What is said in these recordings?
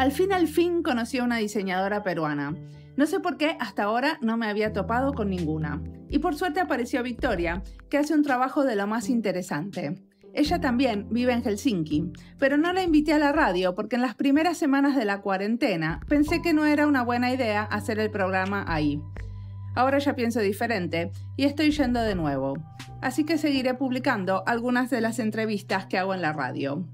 Al fin conocí a una diseñadora peruana. No sé por qué hasta ahora no me había topado con ninguna. Y por suerte apareció Victoria, que hace un trabajo de lo más interesante. Ella también vive en Helsinki, pero no la invité a la radio porque en las primeras semanas de la cuarentena pensé que no era una buena idea hacer el programa ahí. Ahora ya pienso diferente y estoy yendo de nuevo. Así que seguiré publicando algunas de las entrevistas que hago en la radio.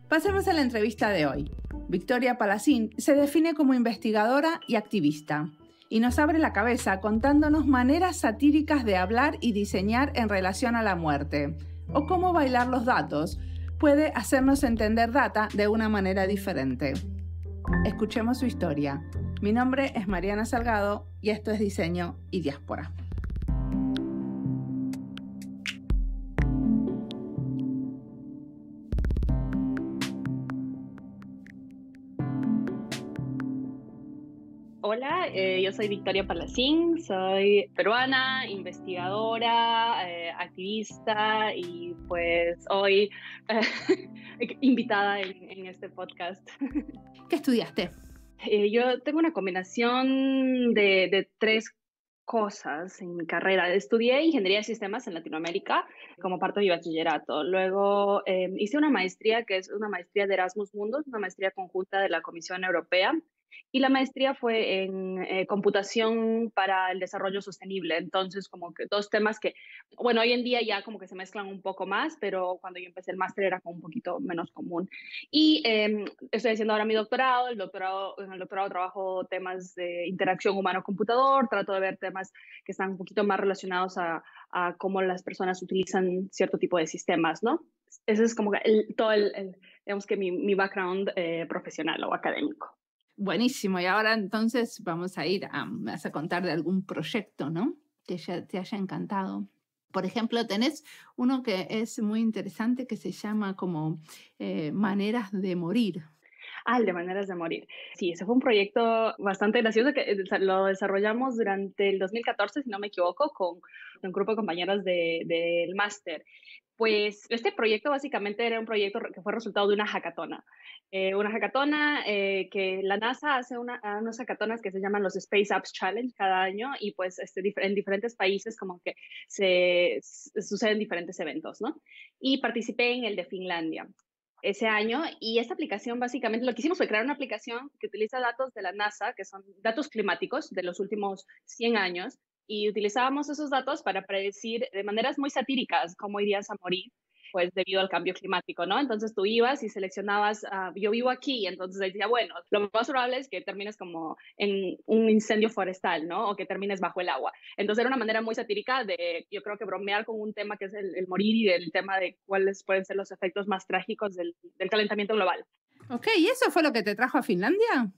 Pasemos a la entrevista de hoy. Victoria Palacín se define como investigadora y activista y nos abre la cabeza contándonos maneras satíricas de hablar y diseñar en relación a la muerte, o cómo bailar los datos puede hacernos entender data de una manera diferente. Escuchemos su historia. Mi nombre es Mariana Salgado y esto es Diseño y Diáspora. Hola, yo soy Victoria Palacín, soy peruana, investigadora, activista y pues hoy invitada en este podcast. ¿Qué estudiaste? Yo tengo una combinación de tres cosas en mi carrera. Estudié ingeniería de sistemas en Latinoamérica como parte de mi bachillerato. Luego hice una maestría que es una maestría de Erasmus Mundus, una maestría conjunta de la Comisión Europea. Y la maestría fue en computación para el desarrollo sostenible. Entonces, como que dos temas que, bueno, hoy en día ya como que se mezclan un poco más, pero cuando yo empecé el máster era como un poquito menos común. Y estoy haciendo ahora mi doctorado. En el doctorado trabajo temas de interacción humano-computador, trato de ver temas que están un poquito más relacionados a cómo las personas utilizan cierto tipo de sistemas, ¿no? Ese es como digamos que mi background profesional o académico. Buenísimo, y ahora entonces vamos a vas a contar de algún proyecto, ¿no? Que ya te haya encantado. Por ejemplo, tenés uno que es muy interesante que se llama como Maneras de Morir. El de Maneras de Morir. Sí, ese fue un proyecto bastante gracioso que lo desarrollamos durante el 2014, si no me equivoco, con un grupo de compañeros del máster. Pues este proyecto básicamente era un proyecto que fue resultado de una hackathona. Una hackathona que la NASA hace unas hackathonas que se llaman los Space Apps Challenge cada año y pues en diferentes países como que suceden diferentes eventos, ¿no? Y participé en el de Finlandia ese año y esta aplicación básicamente lo que hicimos fue crear una aplicación que utiliza datos de la NASA, que son datos climáticos de los últimos 100 años, y utilizábamos esos datos para predecir de maneras muy satíricas cómo irías a morir, pues debido al cambio climático, ¿no? Entonces tú ibas y seleccionabas, yo vivo aquí, y entonces decía, bueno, lo más probable es que termines como en un incendio forestal, ¿no? O que termines bajo el agua. Entonces era una manera muy satírica de, yo creo que bromear con un tema que es el morir y el tema de cuáles pueden ser los efectos más trágicos del calentamiento global. Ok, ¿y eso fue lo que te trajo a Finlandia?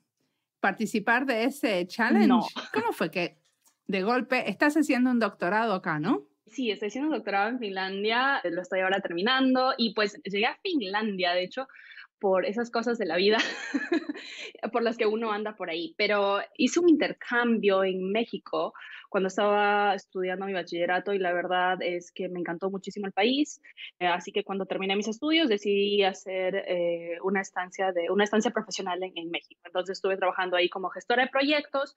¿Participar de ese challenge? No. ¿Cómo fue que de golpe estás haciendo un doctorado acá, no? Sí, estoy haciendo un doctorado en Finlandia, lo estoy ahora terminando y pues llegué a Finlandia, de hecho, por esas cosas de la vida por las que uno anda por ahí. Pero hice un intercambio en México cuando estaba estudiando mi bachillerato y la verdad es que me encantó muchísimo el país. Así que cuando terminé mis estudios decidí hacer una estancia profesional en México. Entonces estuve trabajando ahí como gestora de proyectos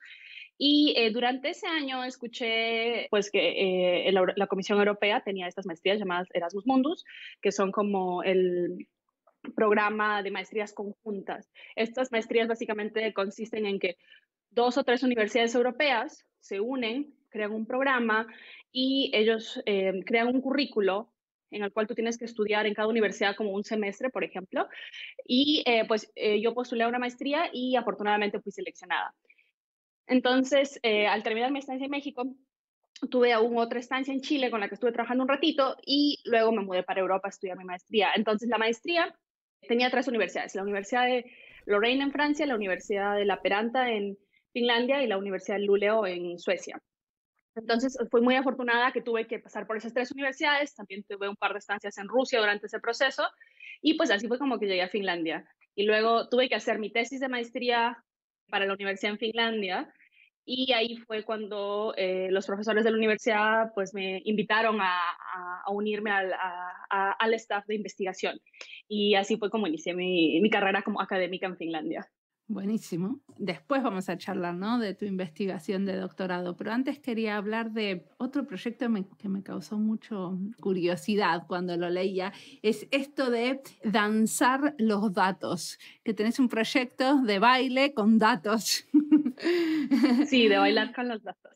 y durante ese año escuché pues que la Comisión Europea tenía estas maestrías llamadas Erasmus Mundus, que son como el programa de maestrías conjuntas. Estas maestrías básicamente consisten en que 2 o 3 universidades europeas se unen, crean un programa y ellos crean un currículo en el cual tú tienes que estudiar en cada universidad como un semestre, por ejemplo. Y yo postulé a una maestría y afortunadamente fui seleccionada. Entonces, al terminar mi estancia en México, tuve aún otra estancia en Chile con la que estuve trabajando un ratito y luego me mudé para Europa a estudiar mi maestría. Entonces, la maestría tenía 3 universidades, la Universidad de Lorraine en Francia, la Universidad de La Peranta en Finlandia y la Universidad de Luleå en Suecia. Entonces, fui muy afortunada que tuve que pasar por esas 3 universidades, también tuve un par de estancias en Rusia durante ese proceso y pues así fue como que llegué a Finlandia. Y luego tuve que hacer mi tesis de maestría para la universidad en Finlandia y ahí fue cuando los profesores de la universidad pues me invitaron a unirme al staff de investigación. Y así fue como inicié mi carrera como académica en Finlandia. Buenísimo. Después vamos a charlar, ¿no?, de tu investigación de doctorado, pero antes quería hablar de otro proyecto que me causó mucho curiosidad cuando lo leía, es esto de danzar los datos, que tenés un proyecto de baile con datos. Sí, de bailar con los datos.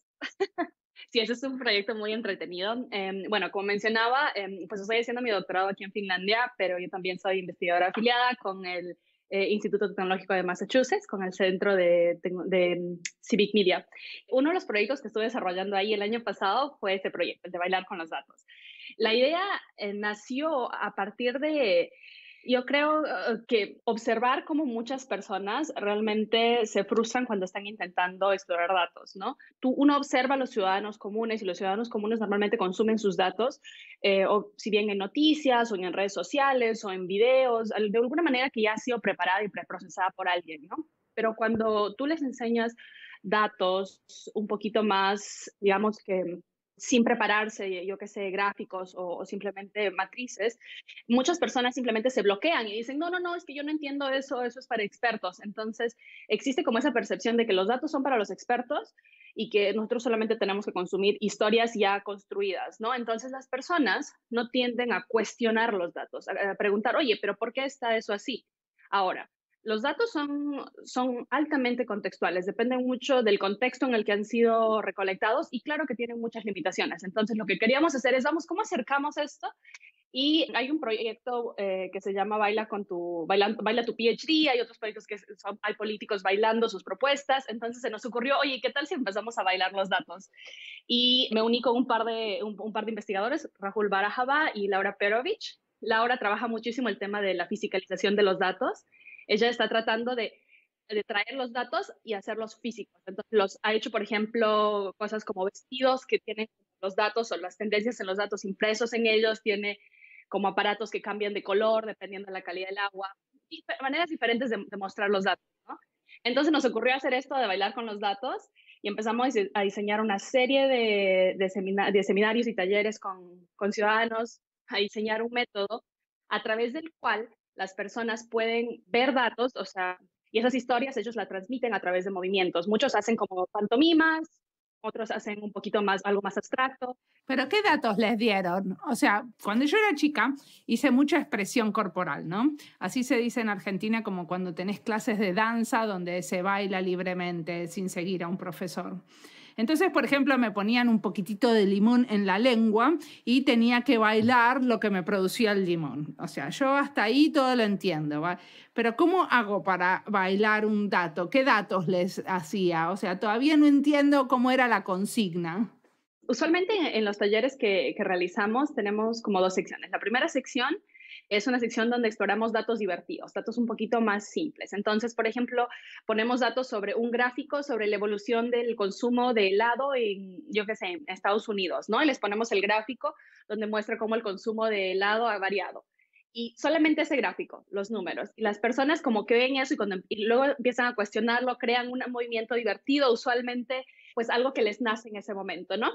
Sí, ese es un proyecto muy entretenido. Bueno, como mencionaba, pues estoy haciendo mi doctorado aquí en Finlandia, pero yo también soy investigadora afiliada con el Instituto Tecnológico de Massachusetts, con el Centro de Civic Media. Uno de los proyectos que estuve desarrollando ahí el año pasado fue este proyecto, el de bailar con los datos. La idea nació a partir de, yo creo que observar cómo muchas personas realmente se frustran cuando están intentando explorar datos, ¿no? Uno observa a los ciudadanos comunes y los ciudadanos comunes normalmente consumen sus datos, o si bien en noticias o en redes sociales o en videos, de alguna manera que ya ha sido preparada y preprocesada por alguien, ¿no? Pero cuando tú les enseñas datos un poquito más, digamos que sin prepararse, yo qué sé, gráficos o simplemente matrices, muchas personas simplemente se bloquean y dicen, no, no, no, es que yo no entiendo eso, eso es para expertos. Entonces, existe como esa percepción de que los datos son para los expertos y que nosotros solamente tenemos que consumir historias ya construidas, ¿no? Entonces, las personas no tienden a cuestionar los datos, a preguntar, oye, pero ¿por qué está eso así? Ahora, los datos son altamente contextuales, dependen mucho del contexto en el que han sido recolectados y claro que tienen muchas limitaciones. Entonces, lo que queríamos hacer es, vamos, ¿cómo acercamos esto? Y hay un proyecto que se llama Baila tu PhD, hay otros proyectos que hay políticos bailando sus propuestas, entonces se nos ocurrió, oye, ¿qué tal si empezamos a bailar los datos? Y me uní con un par de investigadores, Rahul Barahava y Laura Perovich. Laura trabaja muchísimo el tema de la fisicalización de los datos. Ella está tratando de traer los datos y hacerlos físicos. Entonces, ha hecho, por ejemplo, cosas como vestidos que tienen los datos o las tendencias en los datos impresos en ellos, tiene como aparatos que cambian de color dependiendo de la calidad del agua, y maneras diferentes de mostrar los datos, ¿no? Entonces nos ocurrió hacer esto de bailar con los datos y empezamos a diseñar una serie de seminarios y talleres con ciudadanos, a diseñar un método a través del cual las personas pueden ver datos, o sea, y esas historias ellos la transmiten a través de movimientos. Muchos hacen como pantomimas, otros hacen un poquito más, algo más abstracto. ¿Pero qué datos les dieron? O sea, cuando yo era chica hice mucha expresión corporal, ¿no? Así se dice en Argentina, como cuando tenés clases de danza donde se baila libremente sin seguir a un profesor. Entonces, por ejemplo, me ponían un poquitito de limón en la lengua y tenía que bailar lo que me producía el limón. O sea, yo hasta ahí todo lo entiendo, ¿va? Pero ¿cómo hago para bailar un dato? ¿Qué datos les hacía? O sea, todavía no entiendo cómo era la consigna. Usualmente en los talleres que realizamos tenemos como dos secciones. La primera sección es una sección donde exploramos datos divertidos, datos un poquito más simples. Entonces, por ejemplo, ponemos datos sobre un gráfico sobre la evolución del consumo de helado en, yo qué sé, en Estados Unidos, ¿no? Y les ponemos el gráfico donde muestra cómo el consumo de helado ha variado. Y solamente ese gráfico, los números. Y las personas como que ven eso y luego empiezan a cuestionarlo, crean un movimiento divertido, usualmente pues algo que les nace en ese momento, ¿no?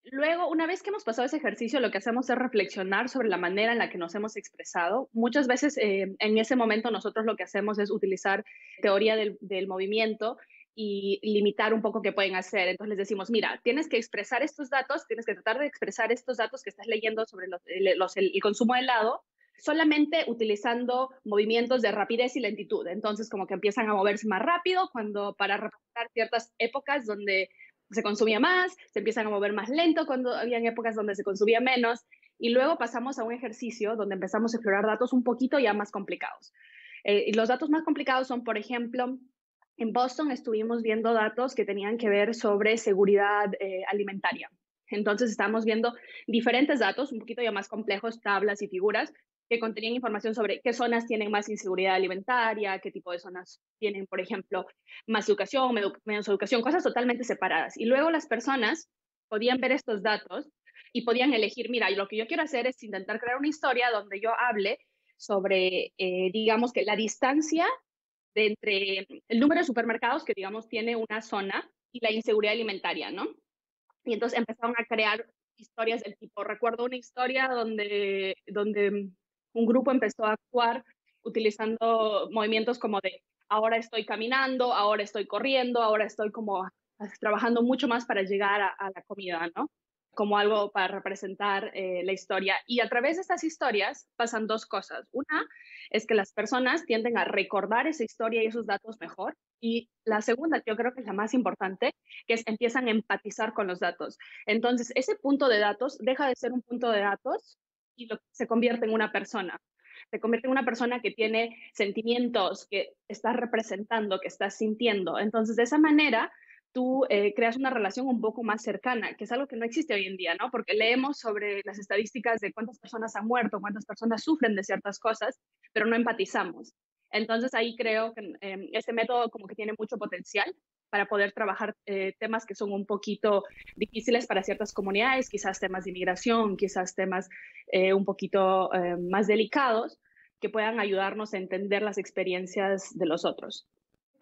Luego, una vez que hemos pasado ese ejercicio, lo que hacemos es reflexionar sobre la manera en la que nos hemos expresado. Muchas veces en ese momento nosotros lo que hacemos es utilizar teoría del movimiento y limitar un poco qué pueden hacer. Entonces les decimos, mira, tienes que expresar estos datos, tienes que tratar de expresar estos datos que estás leyendo sobre el consumo de helado, solamente utilizando movimientos de rapidez y lentitud. Entonces como que empiezan a moverse más rápido para representar ciertas épocas donde se consumía más, se empiezan a mover más lento cuando habían épocas donde se consumía menos, y luego pasamos a un ejercicio donde empezamos a explorar datos un poquito ya más complicados. Y los datos más complicados son, por ejemplo, en Boston estuvimos viendo datos que tenían que ver sobre seguridad alimentaria. Entonces estamos viendo diferentes datos, un poquito ya más complejos, tablas y figuras, que contenían información sobre qué zonas tienen más inseguridad alimentaria, qué tipo de zonas tienen, por ejemplo, más educación, menos educación, cosas totalmente separadas. Y luego las personas podían ver estos datos y podían elegir, mira, lo que yo quiero hacer es intentar crear una historia donde yo hable sobre, digamos que la distancia de entre el número de supermercados que, digamos, tiene una zona y la inseguridad alimentaria, ¿no? Y entonces empezaron a crear historias del tipo, recuerdo una historia donde un grupo empezó a actuar utilizando movimientos como de ahora estoy caminando, ahora estoy corriendo, ahora estoy como trabajando mucho más para llegar a la comida, ¿no? Como algo para representar la historia. Y a través de estas historias pasan dos cosas. Una es que las personas tienden a recordar esa historia y esos datos mejor. Y la segunda, que yo creo que es la más importante, que es empiezan a empatizar con los datos. Entonces, ese punto de datos deja de ser un punto de datos y se convierte en una persona. Se convierte en una persona que tiene sentimientos, que está representando, que está sintiendo. Entonces, de esa manera, tú creas una relación un poco más cercana, que es algo que no existe hoy en día, ¿no? Porque leemos sobre las estadísticas de cuántas personas han muerto, cuántas personas sufren de ciertas cosas, pero no empatizamos. Entonces ahí creo que este método como que tiene mucho potencial para poder trabajar temas que son un poquito difíciles para ciertas comunidades, quizás temas de inmigración, quizás temas un poquito más delicados, que puedan ayudarnos a entender las experiencias de los otros.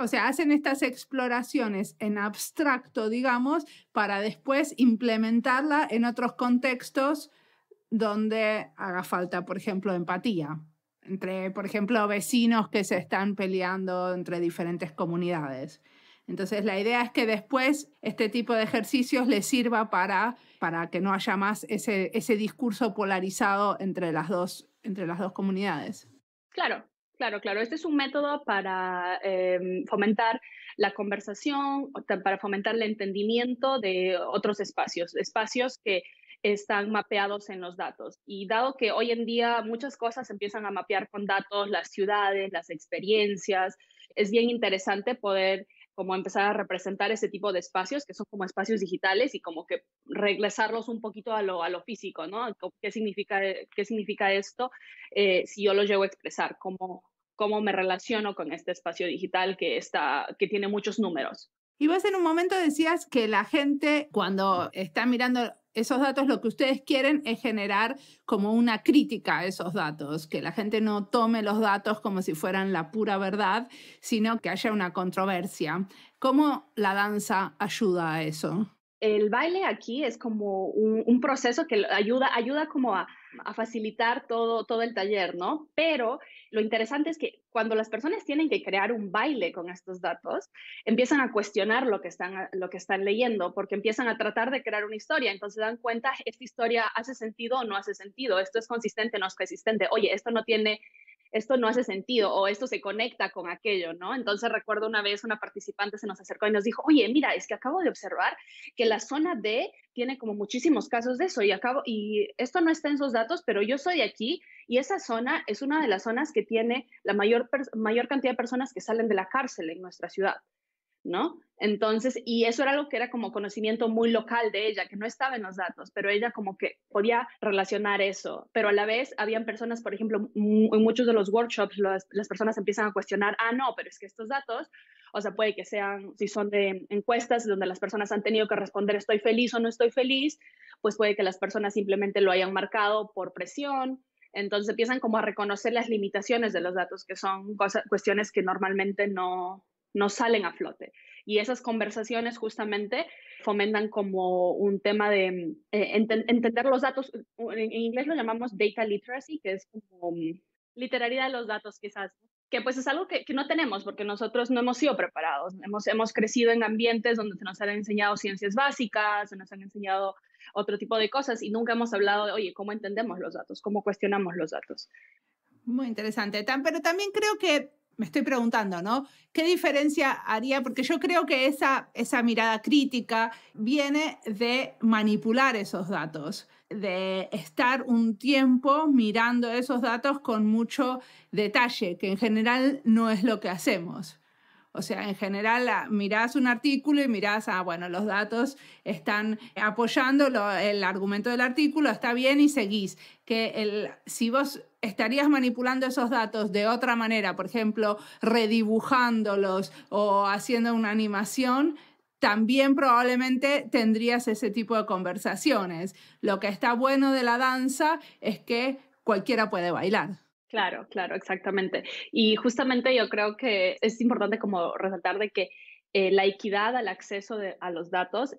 O sea, hacen estas exploraciones en abstracto, digamos, para después implementarla en otros contextos donde haga falta, por ejemplo, empatía entre, por ejemplo, vecinos que se están peleando entre diferentes comunidades. Entonces, la idea es que después este tipo de ejercicios les sirva para que no haya más ese discurso polarizado entre las dos comunidades. Claro, claro, claro. Este es un método para fomentar la conversación, para fomentar el entendimiento de otros espacios, espacios que están mapeados en los datos. Y dado que hoy en día muchas cosas empiezan a mapear con datos, las ciudades, las experiencias, es bien interesante poder como empezar a representar ese tipo de espacios que son como espacios digitales y como que regresarlos un poquito a lo físico, ¿no? Qué significa esto si yo lo llego a expresar? ¿Cómo me relaciono con este espacio digital que tiene muchos números? Y vos en un momento decías que la gente, cuando está mirando esos datos, lo que ustedes quieren es generar como una crítica a esos datos, que la gente no tome los datos como si fueran la pura verdad, sino que haya una controversia. ¿Cómo la danza ayuda a eso? El baile aquí es como un proceso que ayuda como a facilitar todo el taller, ¿no? Pero lo interesante es que cuando las personas tienen que crear un baile con estos datos, empiezan a cuestionar lo que están leyendo, porque empiezan a tratar de crear una historia. Entonces se dan cuenta, esta historia hace sentido o no hace sentido, esto es consistente o no es consistente, oye, esto no hace sentido o esto se conecta con aquello, ¿no? Entonces recuerdo una vez una participante se nos acercó y nos dijo, oye, mira, es que acabo de observar que la zona D tiene como muchísimos casos de eso y esto no está en sus datos, pero yo soy aquí y esa zona es una de las zonas que tiene la mayor cantidad de personas que salen de la cárcel en nuestra ciudad. ¿No? Entonces, y eso era algo que era como conocimiento muy local de ella, que no estaba en los datos, pero ella como que podía relacionar eso, pero a la vez habían personas, por ejemplo, en muchos de los workshops, las personas empiezan a cuestionar, no, pero es que estos datos, o sea, puede que sean, si son de encuestas donde las personas han tenido que responder estoy feliz o no estoy feliz, pues puede que las personas simplemente lo hayan marcado por presión. Entonces empiezan como a reconocer las limitaciones de los datos, que son cuestiones que normalmente no salen a flote. Y esas conversaciones justamente fomentan como un tema de entender los datos. En inglés lo llamamos data literacy, que es como literalidad de los datos quizás, que pues es algo que no tenemos porque nosotros no hemos sido preparados. Hemos crecido en ambientes donde se nos han enseñado ciencias básicas, se nos han enseñado otro tipo de cosas y nunca hemos hablado de, oye, ¿cómo entendemos los datos? ¿Cómo cuestionamos los datos? Muy interesante. Pero también creo que me estoy preguntando, ¿no? ¿Qué diferencia haría? Porque yo creo que esa mirada crítica viene de manipular esos datos, de estar un tiempo mirando esos datos con mucho detalle, que en general no es lo que hacemos. O sea, en general mirás un artículo y mirás, bueno, los datos están apoyando el argumento del artículo, está bien y seguís. Si vos estarías manipulando esos datos de otra manera, por ejemplo, redibujándolos o haciendo una animación, también probablemente tendrías ese tipo de conversaciones. Lo que está bueno de la danza es que cualquiera puede bailar. Claro, claro, exactamente. Y justamente yo creo que es importante como resaltar de que la equidad al acceso a los datos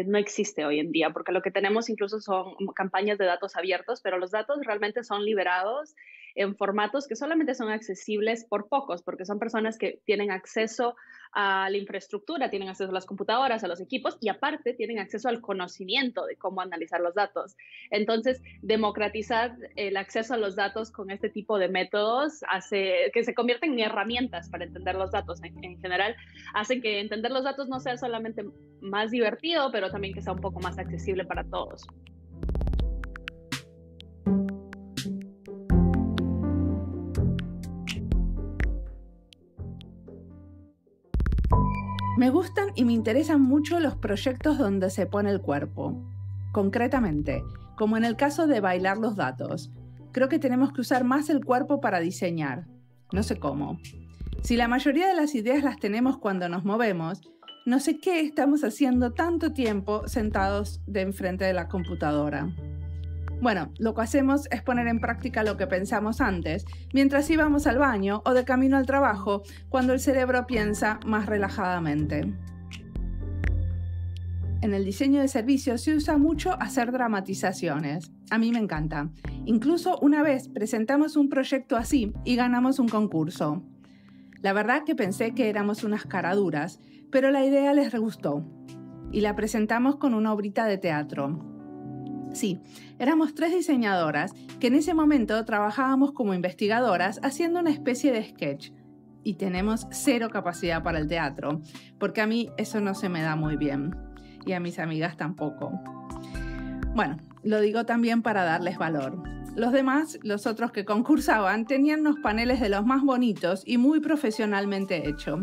no existe hoy en día, porque lo que tenemos incluso son campañas de datos abiertos, pero los datos realmente son liberados en formatos que solamente son accesibles por pocos, porque son personas que tienen acceso a la infraestructura, tienen acceso a las computadoras, a los equipos y aparte tienen acceso al conocimiento de cómo analizar los datos. Entonces, democratizar el acceso a los datos con este tipo de métodos hace que se convierten en herramientas para entender los datos en general, hacen que entender los datos no sea solamente más divertido, pero también que sea un poco más accesible para todos. Me gustan y me interesan mucho los proyectos donde se pone el cuerpo. Concretamente, como en el caso de bailar los datos. Creo que tenemos que usar más el cuerpo para diseñar. No sé cómo. Si la mayoría de las ideas las tenemos cuando nos movemos, no sé qué estamos haciendo tanto tiempo sentados de enfrente de la computadora. Bueno, lo que hacemos es poner en práctica lo que pensamos antes, mientras íbamos al baño o de camino al trabajo, cuando el cerebro piensa más relajadamente. En el diseño de servicios se usa mucho hacer dramatizaciones. A mí me encanta. Incluso una vez presentamos un proyecto así y ganamos un concurso. La verdad que pensé que éramos unas caraduras, pero la idea les gustó. Y la presentamos con una obrita de teatro. Sí, éramos 3 diseñadoras que en ese momento trabajábamos como investigadoras haciendo una especie de sketch. Y tenemos 0 capacidad para el teatro, porque a mí eso no se me da muy bien. Y a mis amigas tampoco. Bueno, lo digo también para darles valor. Los demás, los otros que concursaban, tenían unos paneles de los más bonitos y muy profesionalmente hechos.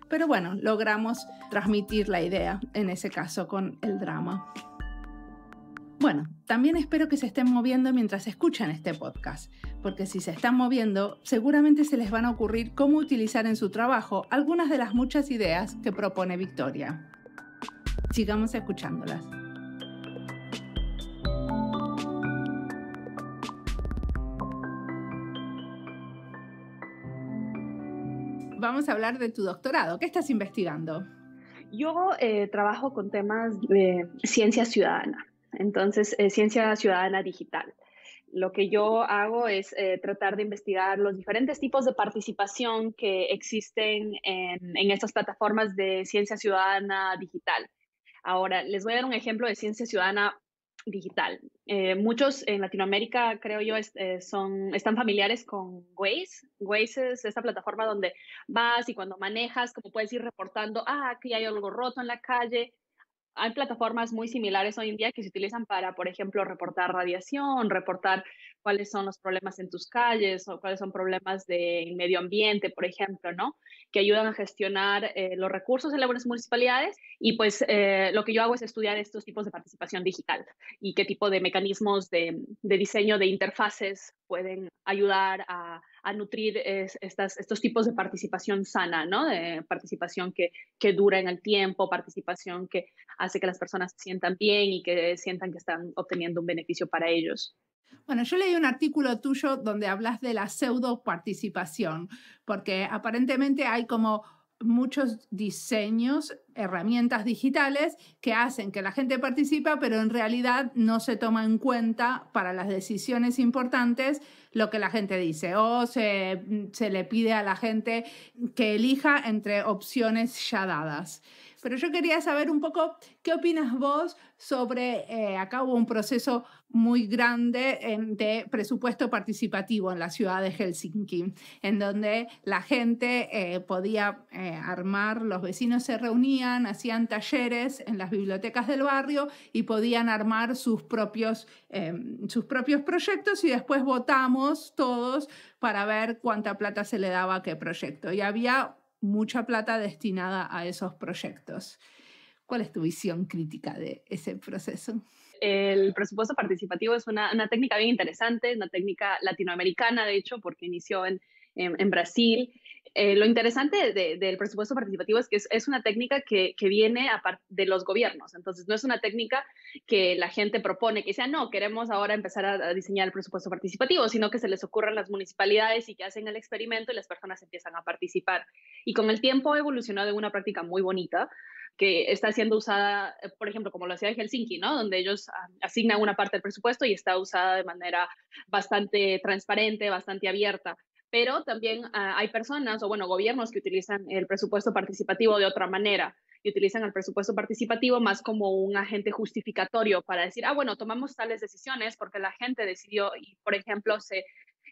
Pero bueno, logramos transmitir la idea, en ese caso con el drama. Bueno, también espero que se estén moviendo mientras escuchan este podcast, porque si se están moviendo, seguramente se les van a ocurrir cómo utilizar en su trabajo algunas de las muchas ideas que propone Victoria. Sigamos escuchándolas. Vamos a hablar de tu doctorado. ¿Qué estás investigando? Yo trabajo con temas de ciencia ciudadana, entonces ciencia ciudadana digital. Lo que yo hago es tratar de investigar los diferentes tipos de participación que existen en estas plataformas de ciencia ciudadana digital. Ahora, les voy a dar un ejemplo de ciencia ciudadana digital. Muchos en Latinoamérica, creo yo, están familiares con Waze. Waze es esta plataforma donde vas y cuando manejas, como puedes ir reportando, aquí hay algo roto en la calle. Hay plataformas muy similares hoy en día que se utilizan para, por ejemplo, reportar radiación, reportar cuáles son los problemas en tus calles o cuáles son problemas de medio ambiente, por ejemplo, ¿no? Que ayudan a gestionar los recursos en las municipalidades y pues lo que yo hago es estudiar estos tipos de participación digital y qué tipo de mecanismos de diseño de interfaces pueden ayudar a nutrir estos tipos de participación sana, ¿no? De participación que dura en el tiempo, participación que hace que las personas se sientan bien y que sientan que están obteniendo un beneficio para ellos. Bueno, yo leí un artículo tuyo donde hablas de la pseudo participación, porque aparentemente hay como muchos diseños, herramientas digitales que hacen que la gente participe, pero en realidad no se toma en cuenta para las decisiones importantes lo que la gente dice o se le pide a la gente que elija entre opciones ya dadas. Pero yo quería saber un poco qué opinas vos sobre, acá hubo un proceso muy grande de presupuesto participativo en la ciudad de Helsinki, en donde la gente podía armar, los vecinos se reunían, hacían talleres en las bibliotecas del barrio y podían armar sus propios proyectos y después votamos todos para ver cuánta plata se le daba a qué proyecto. Y había mucha plata destinada a esos proyectos. ¿Cuál es tu visión crítica de ese proceso? El presupuesto participativo es una técnica bien interesante, una técnica latinoamericana, de hecho, porque inició en Brasil. Lo interesante del presupuesto participativo es que es una técnica que viene de los gobiernos. Entonces, no es una técnica que la gente propone, que sea, no, queremos ahora empezar a diseñar el presupuesto participativo, sino que se les ocurren las municipalidades y que hacen el experimento y las personas empiezan a participar. Y con el tiempo ha evolucionado en una práctica muy bonita que está siendo usada, por ejemplo, como lo hacía en Helsinki, ¿no? Donde ellos asignan una parte del presupuesto y está usada de manera bastante transparente, bastante abierta. Pero también hay personas o, bueno, gobiernos que utilizan el presupuesto participativo de otra manera y utilizan el presupuesto participativo más como un agente justificatorio para decir, bueno, tomamos tales decisiones porque la gente decidió y, por ejemplo, se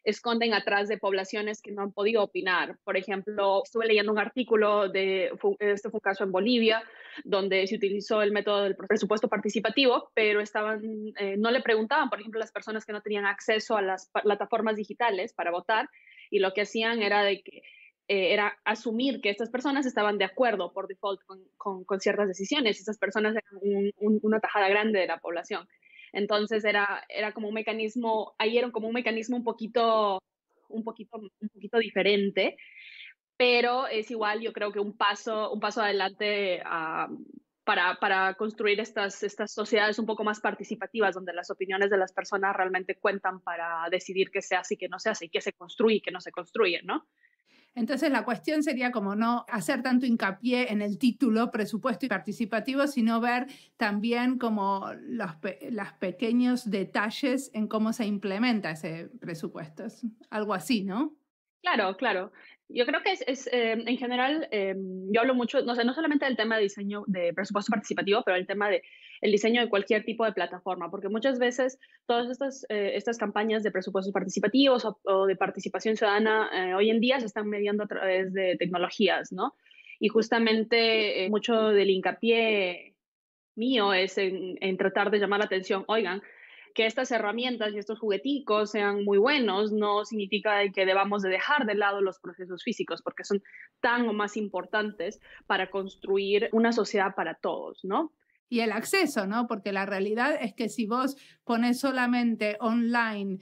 esconden atrás de poblaciones que no han podido opinar. Por ejemplo, estuve leyendo un artículo este fue un caso en Bolivia, donde se utilizó el método del presupuesto participativo, pero no le preguntaban, por ejemplo, a las personas que no tenían acceso a las plataformas digitales para votar, y lo que hacían era asumir que estas personas estaban de acuerdo por default con ciertas decisiones. Estas personas eran una tajada grande de la población. Entonces era como un mecanismo, ahí era como un mecanismo un poquito diferente, pero es igual, yo creo que un paso adelante para construir estas sociedades un poco más participativas, donde las opiniones de las personas realmente cuentan para decidir qué se hace y qué no se hace, y qué se construye y qué no se construye, ¿no? Entonces la cuestión sería como no hacer tanto hincapié en el título presupuesto y participativo, sino ver también como los pequeños detalles en cómo se implementa ese presupuesto. Es algo así, ¿no? Claro, claro. Yo creo que en general, yo hablo mucho, no sé, no solamente del tema de diseño de presupuesto participativo, pero el tema de el diseño de cualquier tipo de plataforma, porque muchas veces todas estas campañas de presupuestos participativos o de participación ciudadana hoy en día se están mediando a través de tecnologías, ¿no? Y justamente mucho del hincapié mío es en tratar de llamar la atención, oigan, que estas herramientas y estos jugueticos sean muy buenos no significa que debamos de dejar de lado los procesos físicos, porque son tan o más importantes para construir una sociedad para todos, ¿no? Y el acceso, ¿no? Porque la realidad es que si vos pones solamente online,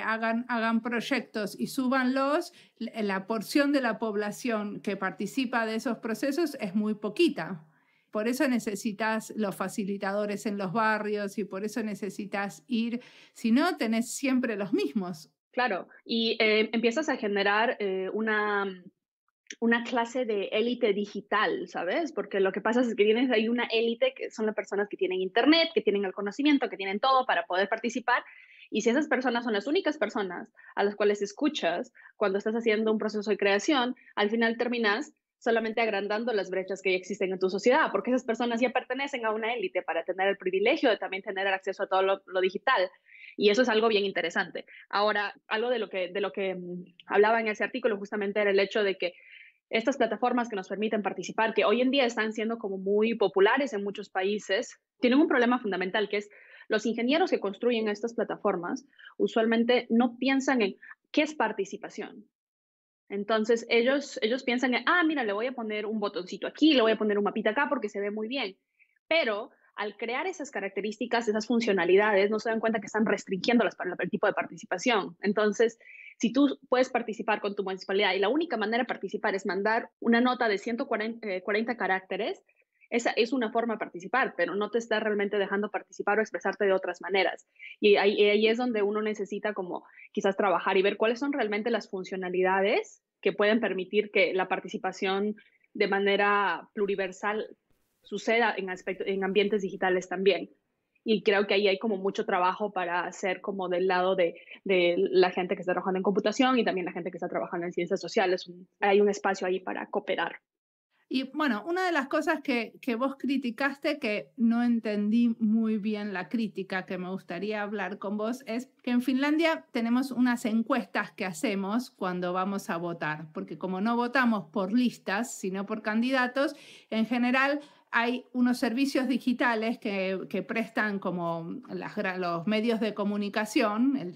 hagan proyectos y súbanlos, la porción de la población que participa de esos procesos es muy poquita. Por eso necesitas los facilitadores en los barrios y por eso necesitas ir, si no, tenés siempre los mismos. Claro, y empiezas a generar una clase de élite digital, ¿sabes? Porque lo que pasa es que tienes ahí una élite que son las personas que tienen internet, que tienen el conocimiento, que tienen todo para poder participar. Y si esas personas son las únicas personas a las cuales escuchas cuando estás haciendo un proceso de creación, al final terminas solamente agrandando las brechas que ya existen en tu sociedad, porque esas personas ya pertenecen a una élite para tener el privilegio de también tener acceso a todo lo digital. Y eso es algo bien interesante. Ahora, algo de lo que hablaba en ese artículo justamente era el hecho de que estas plataformas que nos permiten participar, que hoy en día están siendo como muy populares en muchos países, tienen un problema fundamental, que es los ingenieros que construyen estas plataformas usualmente no piensan en qué es participación. Entonces ellos piensan en, mira, le voy a poner un botoncito aquí, le voy a poner un mapita acá porque se ve muy bien. Pero al crear esas características, esas funcionalidades, no se dan cuenta que están restringiendo el tipo de participación. Entonces, si tú puedes participar con tu municipalidad y la única manera de participar es mandar una nota de 140 caracteres, esa es una forma de participar, pero no te está realmente dejando participar o expresarte de otras maneras. Y ahí es donde uno necesita como quizás trabajar y ver cuáles son realmente las funcionalidades que pueden permitir que la participación de manera pluriversal suceda en ambientes digitales también. Y creo que ahí hay como mucho trabajo para hacer como del lado de la gente que está trabajando en computación y también la gente que está trabajando en ciencias sociales. Hay un espacio ahí para cooperar. Y bueno, una de las cosas que vos criticaste, que no entendí muy bien la crítica, que me gustaría hablar con vos, es que en Finlandia tenemos unas encuestas que hacemos cuando vamos a votar, porque como no votamos por listas, sino por candidatos, en general hay unos servicios digitales que prestan como los medios de comunicación,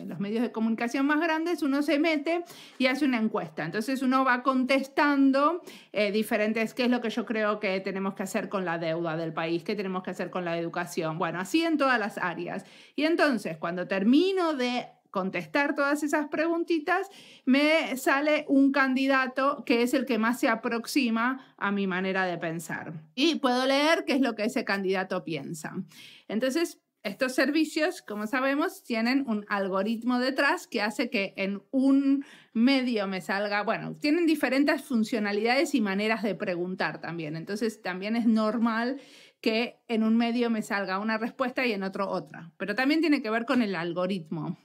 los medios de comunicación más grandes, uno se mete y hace una encuesta. Entonces uno va contestando diferentes, qué es lo que yo creo que tenemos que hacer con la deuda del país, qué tenemos que hacer con la educación. Bueno, así en todas las áreas. Y entonces, cuando termino de contestar todas esas preguntitas, me sale un candidato que es el que más se aproxima a mi manera de pensar. Y puedo leer qué es lo que ese candidato piensa. Entonces, estos servicios, como sabemos, tienen un algoritmo detrás que hace que en un medio me salga, bueno, tienen diferentes funcionalidades y maneras de preguntar también. Entonces, también es normal que en un medio me salga una respuesta y en otro otra. Pero también tiene que ver con el algoritmo.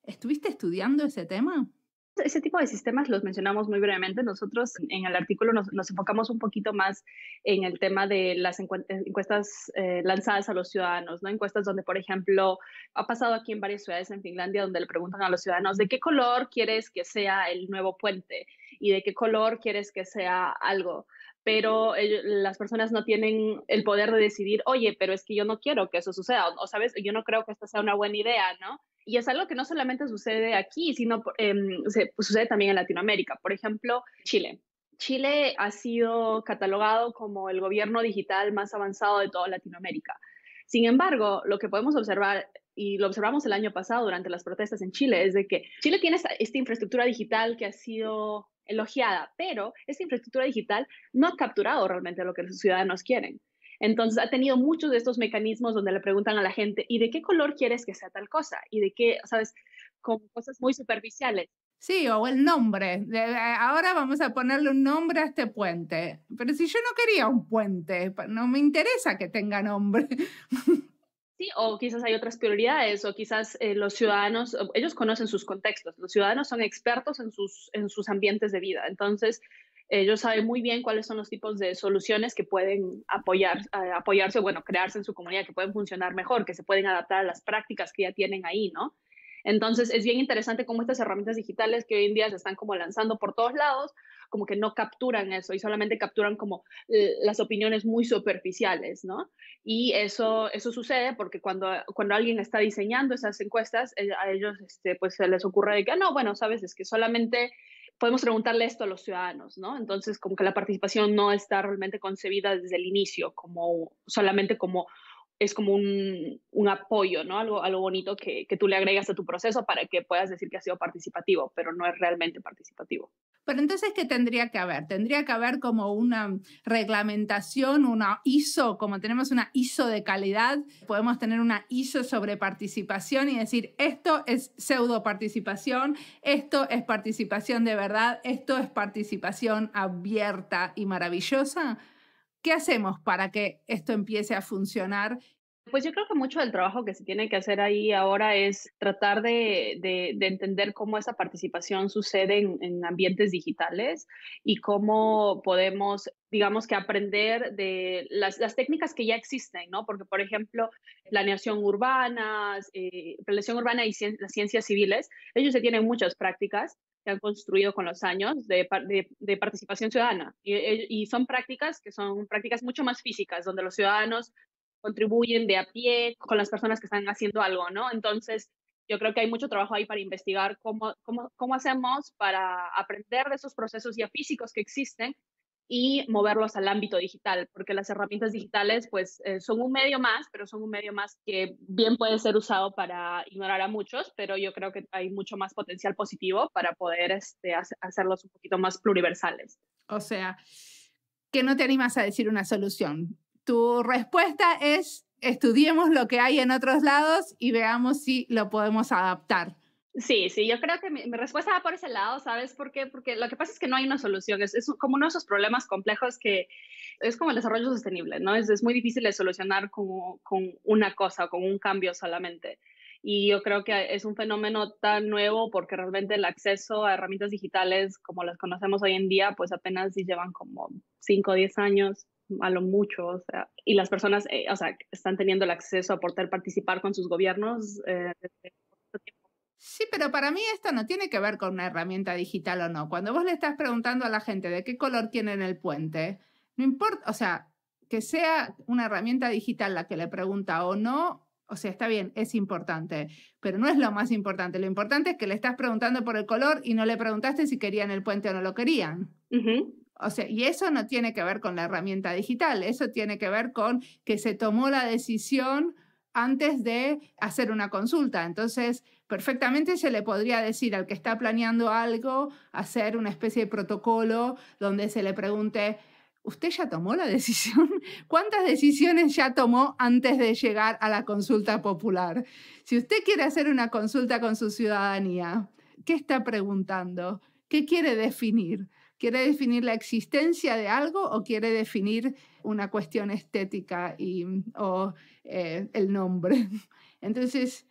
¿Estuviste estudiando ese tema? Ese tipo de sistemas los mencionamos muy brevemente. Nosotros en el artículo nos enfocamos un poquito más en el tema de las encuestas lanzadas a los ciudadanos, ¿no? Encuestas donde, por ejemplo, ha pasado aquí en varias ciudades en Finlandia donde le preguntan a los ciudadanos de qué color quieres que sea el nuevo puente y de qué color quieres que sea algo. Pero las personas no tienen el poder de decidir, oye, pero es que yo no quiero que eso suceda, o sabes, yo no creo que esta sea una buena idea, ¿no? Y es algo que no solamente sucede aquí, sino pues, sucede también en Latinoamérica. Por ejemplo, Chile. Chile ha sido catalogado como el gobierno digital más avanzado de toda Latinoamérica. Sin embargo, lo que podemos observar, y lo observamos el año pasado durante las protestas en Chile, es de que Chile tiene esta infraestructura digital que ha sido elogiada, pero esta infraestructura digital no ha capturado realmente lo que los ciudadanos quieren. Entonces ha tenido muchos de estos mecanismos donde le preguntan a la gente, ¿y de qué color quieres que sea tal cosa? Y de qué, ¿sabes? Como cosas muy superficiales. Sí, o el nombre. Ahora vamos a ponerle un nombre a este puente. Pero si yo no quería un puente, no me interesa que tenga nombre. Sí, o quizás hay otras prioridades, o quizás los ciudadanos, ellos conocen sus contextos, los ciudadanos son expertos en sus ambientes de vida, entonces ellos saben muy bien cuáles son los tipos de soluciones que pueden apoyarse, o bueno, crearse en su comunidad, que pueden funcionar mejor, que se pueden adaptar a las prácticas que ya tienen ahí, ¿no? Entonces es bien interesante cómo estas herramientas digitales que hoy en día se están como lanzando por todos lados, como que no capturan eso y solamente capturan como las opiniones muy superficiales, ¿no? Y eso sucede porque cuando alguien está diseñando esas encuestas, a ellos pues se les ocurre de que, no, bueno, sabes, es que solamente podemos preguntarle esto a los ciudadanos, ¿no? Entonces, como que la participación no está realmente concebida desde el inicio, como solamente como es como un apoyo, ¿no? Algo bonito que tú le agregas a tu proceso para que puedas decir que ha sido participativo, pero no es realmente participativo. Pero entonces, ¿qué tendría que haber? Tendría que haber como una reglamentación, una ISO, como tenemos una ISO de calidad, podemos tener una ISO sobre participación y decir, esto es pseudo participación, esto es participación de verdad, esto es participación abierta y maravillosa. ¿Qué hacemos para que esto empiece a funcionar? Pues yo creo que mucho del trabajo que se tiene que hacer ahí ahora es tratar de entender cómo esa participación sucede en ambientes digitales y cómo podemos, digamos que aprender de las técnicas que ya existen, ¿no? Porque, por ejemplo, planeación urbana y las ciencias civiles, ellos se tienen muchas prácticas que han construido con los años de participación ciudadana. Y son prácticas que son prácticas mucho más físicas, donde los ciudadanos contribuyen de a pie con las personas que están haciendo algo, ¿no? Entonces, yo creo que hay mucho trabajo ahí para investigar cómo hacemos para aprender de esos procesos ya físicos que existen y moverlos al ámbito digital, porque las herramientas digitales pues son un medio más, pero son un medio más que bien puede ser usado para ignorar a muchos, pero yo creo que hay mucho más potencial positivo para poder hacerlos un poquito más pluriversales. O sea, que no te animas a decir una solución. Tu respuesta es, estudiemos lo que hay en otros lados y veamos si lo podemos adaptar. Sí, yo creo que mi respuesta va por ese lado, ¿sabes por qué? Porque lo que pasa es que no hay una solución, es como uno de esos problemas complejos que es como el desarrollo sostenible, ¿no? Es muy difícil de solucionar con una cosa, con un cambio solamente. Y yo creo que es un fenómeno tan nuevo porque realmente el acceso a herramientas digitales como las conocemos hoy en día, pues apenas llevan como 5 o 10 años a lo mucho, o sea, y las personas, o sea, están teniendo el acceso a poder participar con sus gobiernos desde mucho tiempo. Sí, pero para mí esto no tiene que ver con una herramienta digital o no. Cuando vos le estás preguntando a la gente de qué color tienen el puente, no importa, o sea, que sea una herramienta digital la que le pregunta o no, o sea, está bien, es importante, pero no es lo más importante. Lo importante es que le estás preguntando por el color y no le preguntaste si querían el puente o no lo querían. Uh-huh. O sea, y eso no tiene que ver con la herramienta digital, eso tiene que ver con que se tomó la decisión antes de hacer una consulta. Entonces, perfectamente se le podría decir al que está planeando algo, hacer una especie de protocolo donde se le pregunte, ¿usted ya tomó la decisión? ¿Cuántas decisiones ya tomó antes de llegar a la consulta popular? Si usted quiere hacer una consulta con su ciudadanía, ¿qué está preguntando? ¿Qué quiere definir? ¿Quiere definir la existencia de algo o quiere definir una cuestión estética o el nombre? Entonces,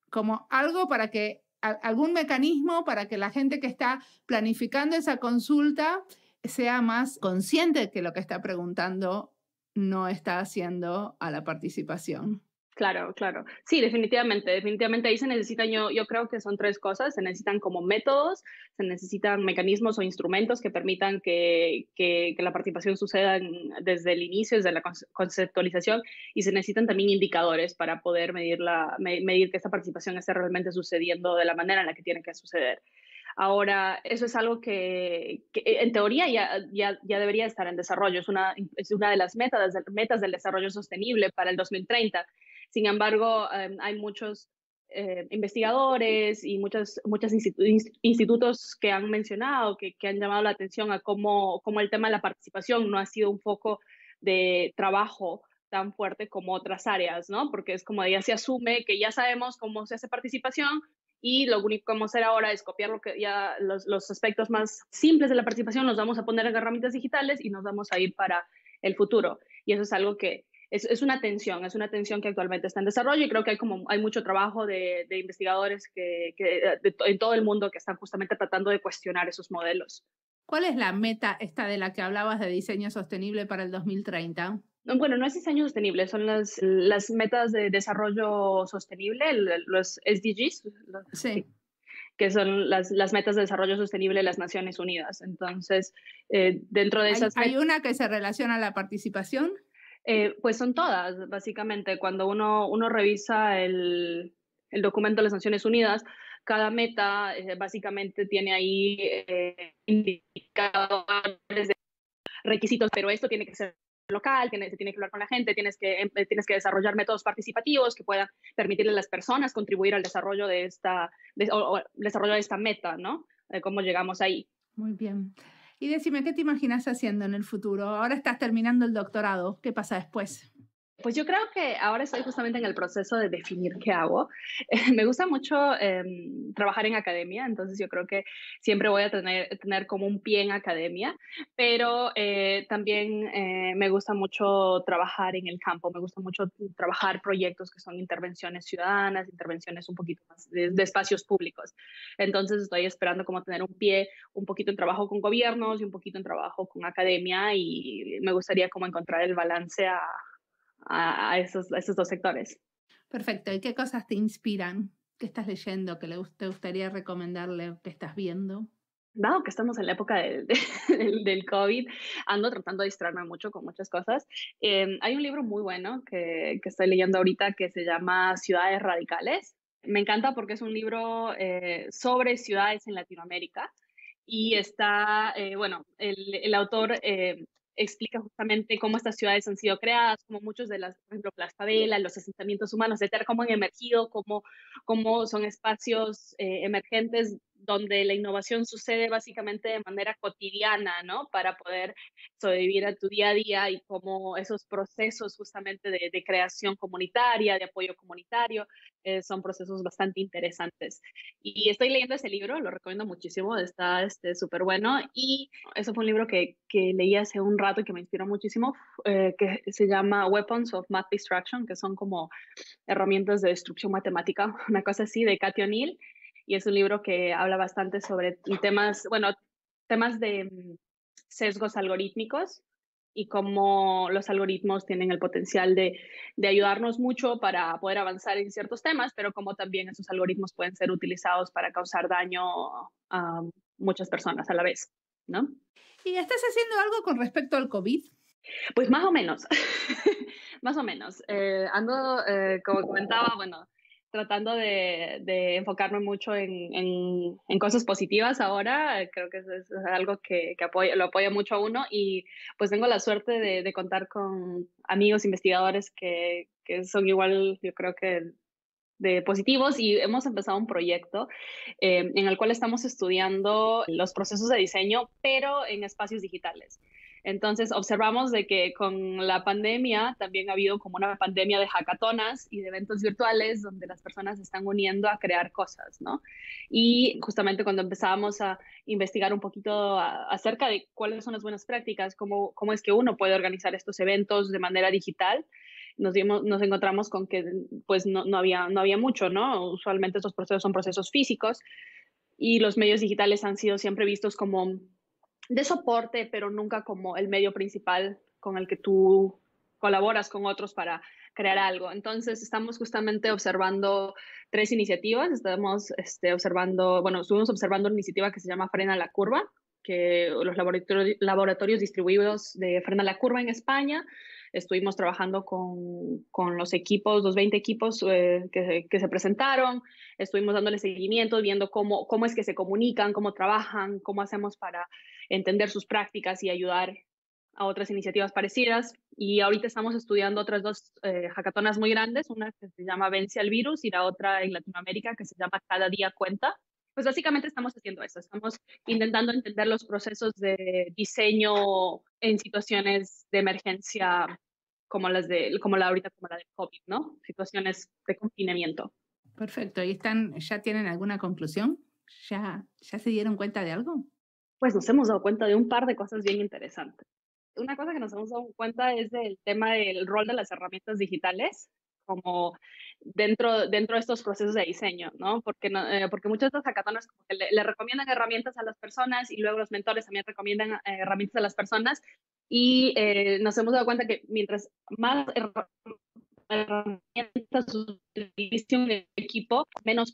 como algo para que, algún mecanismo para que la gente que está planificando esa consulta sea más consciente de que lo que está preguntando no está haciendo a la participación. Claro, claro. Sí, definitivamente ahí se necesitan, yo creo que son tres cosas, se necesitan como métodos, se necesitan mecanismos o instrumentos que permitan que la participación suceda desde el inicio, desde la conceptualización, y se necesitan también indicadores para poder medir que esta participación esté realmente sucediendo de la manera en la que tiene que suceder. Ahora, eso es algo que en teoría ya debería estar en desarrollo, es una de las metas del desarrollo sostenible para el 2030. Sin embargo, hay muchos investigadores y muchos institutos que han mencionado, que han llamado la atención a cómo el tema de la participación no ha sido un foco de trabajo tan fuerte como otras áreas, ¿no? Porque es como ya se asume que ya sabemos cómo se hace participación y lo único que vamos a hacer ahora es copiar lo que ya los aspectos más simples de la participación, los vamos a poner en herramientas digitales y nos vamos a ir para el futuro. Y eso es algo que es una tensión que actualmente está en desarrollo y creo que hay mucho trabajo de investigadores en todo el mundo que están justamente tratando de cuestionar esos modelos. ¿Cuál es la meta esta de la que hablabas de diseño sostenible para el 2030? Bueno, no es diseño sostenible, son las metas de desarrollo sostenible, los SDGs, Sí. que son las metas de desarrollo sostenible de las Naciones Unidas. Entonces, dentro de esas... ¿Hay una que se relaciona a la participación? Pues son todas, básicamente. Cuando uno revisa el documento de las Naciones Unidas, cada meta básicamente tiene ahí indicadores de requisitos, pero esto tiene que ser local, se tiene que hablar con la gente, tienes que desarrollar métodos participativos que puedan permitirle a las personas contribuir al desarrollo desarrollo de esta meta, ¿no? De cómo llegamos ahí. Muy bien. Y decime, ¿qué te imaginas haciendo en el futuro? Ahora estás terminando el doctorado. ¿Qué pasa después? Pues yo creo que ahora estoy justamente en el proceso de definir qué hago. Me gusta mucho trabajar en academia, entonces yo creo que siempre voy a tener como un pie en academia, pero también me gusta mucho trabajar en el campo, me gusta mucho trabajar proyectos que son intervenciones ciudadanas, intervenciones un poquito más de espacios públicos. Entonces estoy esperando como tener un pie un poquito en trabajo con gobiernos y un poquito en trabajo con academia y me gustaría como encontrar el balance a esos dos sectores. Perfecto. ¿Y qué cosas te inspiran? ¿Qué estás leyendo? ¿Qué te gustaría recomendarle? ¿Qué estás viendo? Dado que estamos en la época del COVID, ando tratando de distraerme mucho con muchas cosas. Hay un libro muy bueno que estoy leyendo ahorita que se llama Ciudades Radicales. Me encanta porque es un libro sobre ciudades en Latinoamérica y está, bueno, el autor explica justamente cómo estas ciudades han sido creadas, cómo muchos de por ejemplo, las favelas, los asentamientos humanos, etcétera, cómo han emergido, cómo son espacios emergentes donde la innovación sucede básicamente de manera cotidiana, ¿no? Para poder sobrevivir a tu día a día y cómo esos procesos justamente de creación comunitaria, de apoyo comunitario, son procesos bastante interesantes. Y estoy leyendo ese libro, lo recomiendo muchísimo, está súper bueno. Y eso fue un libro que leí hace un rato y que me inspiró muchísimo, que se llama Weapons of Math Destruction, que son como herramientas de destrucción matemática, una cosa así, de Cathy O'Neill. Y es un libro que habla bastante sobre temas de sesgos algorítmicos y cómo los algoritmos tienen el potencial de ayudarnos mucho para poder avanzar en ciertos temas, pero como también esos algoritmos pueden ser utilizados para causar daño a muchas personas a la vez, ¿no? ¿Y estás haciendo algo con respecto al COVID? Pues más o menos, más o menos. Ando, como comentaba, bueno, tratando de enfocarme mucho en cosas positivas ahora. Creo que es algo que lo apoya mucho a uno y pues tengo la suerte de contar con amigos investigadores que que son igual, yo creo que de positivos, y hemos empezado un proyecto en el cual estamos estudiando los procesos de diseño, pero en espacios digitales. Entonces, observamos de que con la pandemia también ha habido como una pandemia de hackatonas y de eventos virtuales donde las personas se están uniendo a crear cosas, ¿no? Y justamente cuando empezábamos a investigar un poquito acerca de cuáles son las buenas prácticas, cómo es que uno puede organizar estos eventos de manera digital, nos encontramos con que pues no había mucho, ¿no? Usualmente estos procesos son procesos físicos y los medios digitales han sido siempre vistos como de soporte, pero nunca como el medio principal con el que tú colaboras con otros para crear algo. Entonces, estamos justamente observando 3 iniciativas. Estamos estuvimos observando una iniciativa que se llama Frena la Curva, que los laboratorios distribuidos de Frena la Curva en España. Estuvimos trabajando con los equipos, los 20 equipos que se presentaron. Estuvimos dándole seguimiento, viendo cómo es que se comunican, cómo trabajan, cómo hacemos para entender sus prácticas y ayudar a otras iniciativas parecidas. Y ahorita estamos estudiando otras 2 hackatonas muy grandes, una que se llama Vence al Virus y la otra en Latinoamérica que se llama Cada Día Cuenta. Pues básicamente estamos haciendo eso, estamos intentando entender los procesos de diseño en situaciones de emergencia como la del COVID, ¿no? Situaciones de confinamiento. Perfecto. ¿Y ya tienen alguna conclusión? ¿Ya se dieron cuenta de algo? Pues nos hemos dado cuenta de un par de cosas bien interesantes. Una cosa que nos hemos dado cuenta es del tema del rol de las herramientas digitales como dentro de estos procesos de diseño, ¿no? Porque muchas de estas hackatonas como que le recomiendan herramientas a las personas y luego los mentores también recomiendan herramientas a las personas y nos hemos dado cuenta que mientras más herramientas utilice un equipo, menos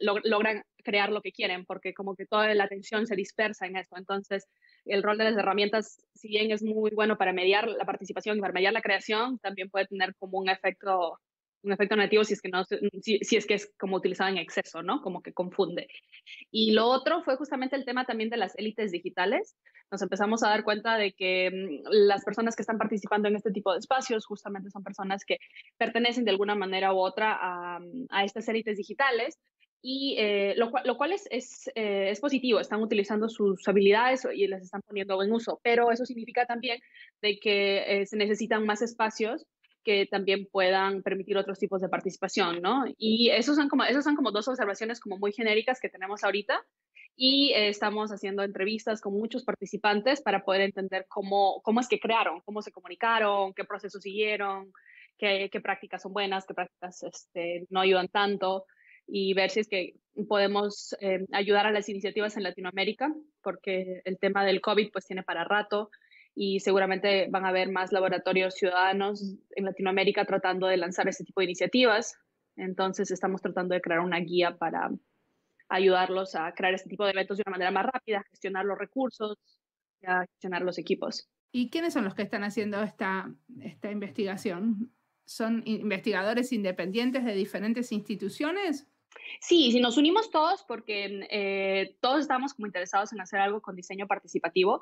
logran crear lo que quieren, porque como que toda la atención se dispersa en esto. Entonces, el rol de las herramientas, si bien es muy bueno para mediar la participación y para mediar la creación, también puede tener como un efecto negativo si es que es como utilizado en exceso, ¿no? Como que confunde. Y lo otro fue justamente el tema también de las élites digitales. Nos empezamos a dar cuenta de que las personas que están participando en este tipo de espacios justamente son personas que pertenecen de alguna manera u otra a estas élites digitales. Y lo cual es positivo, están utilizando sus habilidades y las están poniendo en uso, pero eso significa también de que se necesitan más espacios que también puedan permitir otros tipos de participación, ¿no? Y esos son como 2 observaciones como muy genéricas que tenemos ahorita y estamos haciendo entrevistas con muchos participantes para poder entender cómo es que crearon, cómo se comunicaron, qué procesos siguieron, qué prácticas son buenas, qué prácticas no ayudan tanto y ver si es que podemos ayudar a las iniciativas en Latinoamérica, porque el tema del COVID pues tiene para rato y seguramente van a haber más laboratorios ciudadanos en Latinoamérica tratando de lanzar este tipo de iniciativas. Entonces estamos tratando de crear una guía para ayudarlos a crear este tipo de eventos de una manera más rápida, gestionar los recursos, a gestionar los equipos. ¿Y quiénes son los que están haciendo esta investigación? ¿Son investigadores independientes de diferentes instituciones? Sí, si nos unimos todos, porque todos estamos como interesados en hacer algo con diseño participativo.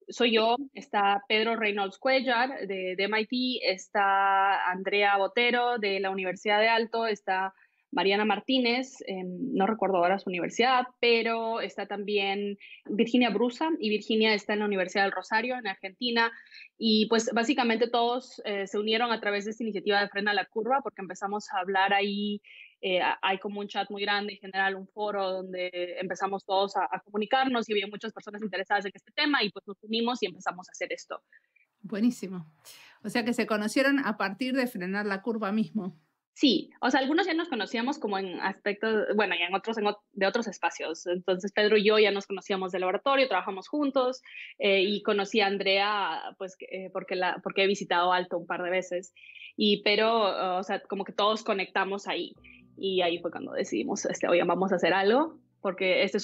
Soy yo, está Pedro Reynolds Cuellar de MIT, está Andrea Botero de la Universidad de Alto, está Mariana Martínez, no recuerdo ahora su universidad, pero está también Virginia Brusa y Virginia está en la Universidad del Rosario, en Argentina. Y pues básicamente todos se unieron a través de esta iniciativa de Frena la Curva porque empezamos a hablar ahí. Hay como un chat muy grande, en general un foro donde empezamos todos a comunicarnos y había muchas personas interesadas en este tema y pues nos unimos y empezamos a hacer esto. Buenísimo. O sea que se conocieron a partir de Frenar la Curva mismo. Sí, o sea, algunos ya nos conocíamos como en aspectos, bueno, y en otros de otros espacios. Entonces, Pedro y yo ya nos conocíamos del laboratorio, trabajamos juntos y conocí a Andrea, pues, porque he visitado Alto un par de veces. Pero, o sea, como que todos conectamos ahí. Y ahí fue cuando decidimos, oye, vamos a hacer algo, porque este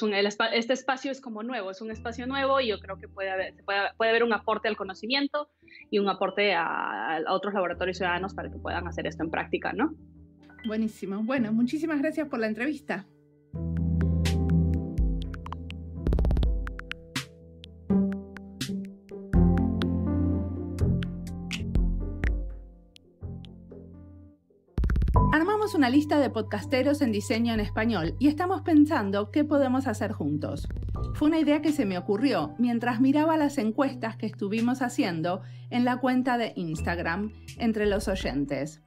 espacio es como nuevo, es un espacio nuevo y yo creo que puede haber un aporte al conocimiento y un aporte a otros laboratorios ciudadanos para que puedan hacer esto en práctica, ¿no? Buenísimo. Bueno, muchísimas gracias por la entrevista. Armamos una lista de podcasteros en diseño en español y estamos pensando qué podemos hacer juntos. Fue una idea que se me ocurrió mientras miraba las encuestas que estuvimos haciendo en la cuenta de Instagram entre los oyentes.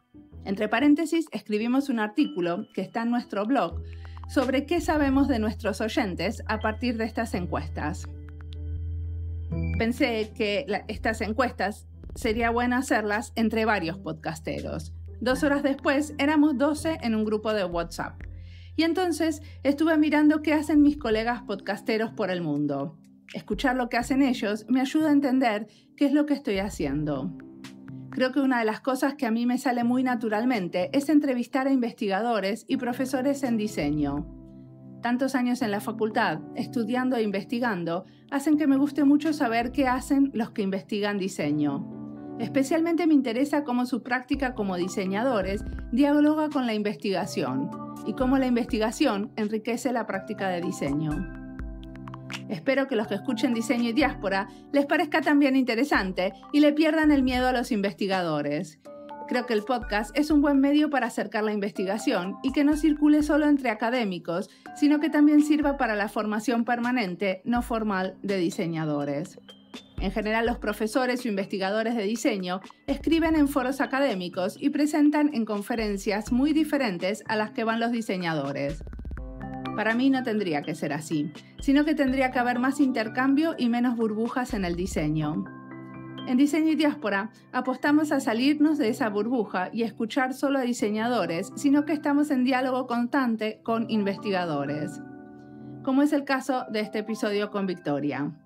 Entre paréntesis, escribimos un artículo que está en nuestro blog sobre qué sabemos de nuestros oyentes a partir de estas encuestas. Pensé que estas encuestas sería bueno hacerlas entre varios podcasteros. 2 horas después éramos 12 en un grupo de WhatsApp. Y entonces estuve mirando qué hacen mis colegas podcasteros por el mundo. Escuchar lo que hacen ellos me ayuda a entender qué es lo que estoy haciendo. Creo que una de las cosas que a mí me sale muy naturalmente es entrevistar a investigadores y profesores en diseño. Tantos años en la facultad, estudiando e investigando, hacen que me guste mucho saber qué hacen los que investigan diseño. Especialmente me interesa cómo su práctica como diseñadores dialoga con la investigación y cómo la investigación enriquece la práctica de diseño. Espero que los que escuchen Diseño y Diáspora les parezca también interesante y le pierdan el miedo a los investigadores. Creo que el podcast es un buen medio para acercar la investigación y que no circule solo entre académicos, sino que también sirva para la formación permanente, no formal, de diseñadores. En general, los profesores o investigadores de diseño escriben en foros académicos y presentan en conferencias muy diferentes a las que van los diseñadores. Para mí no tendría que ser así, sino que tendría que haber más intercambio y menos burbujas en el diseño. En Diseño y Diáspora apostamos a salirnos de esa burbuja y escuchar solo a diseñadores, sino que estamos en diálogo constante con investigadores, como es el caso de este episodio con Victoria.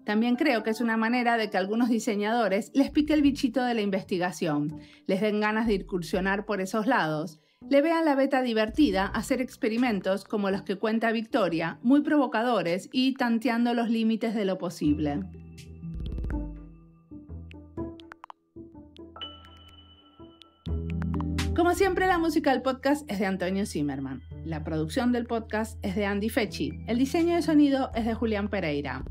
También creo que es una manera de que a algunos diseñadores les pique el bichito de la investigación, les den ganas de incursionar por esos lados, le vean la beta divertida hacer experimentos como los que cuenta Victoria, muy provocadores y tanteando los límites de lo posible. Como siempre, la música del podcast es de Antonio Zimmerman. La producción del podcast es de Andy Fechi. El diseño de sonido es de Julián Pereira.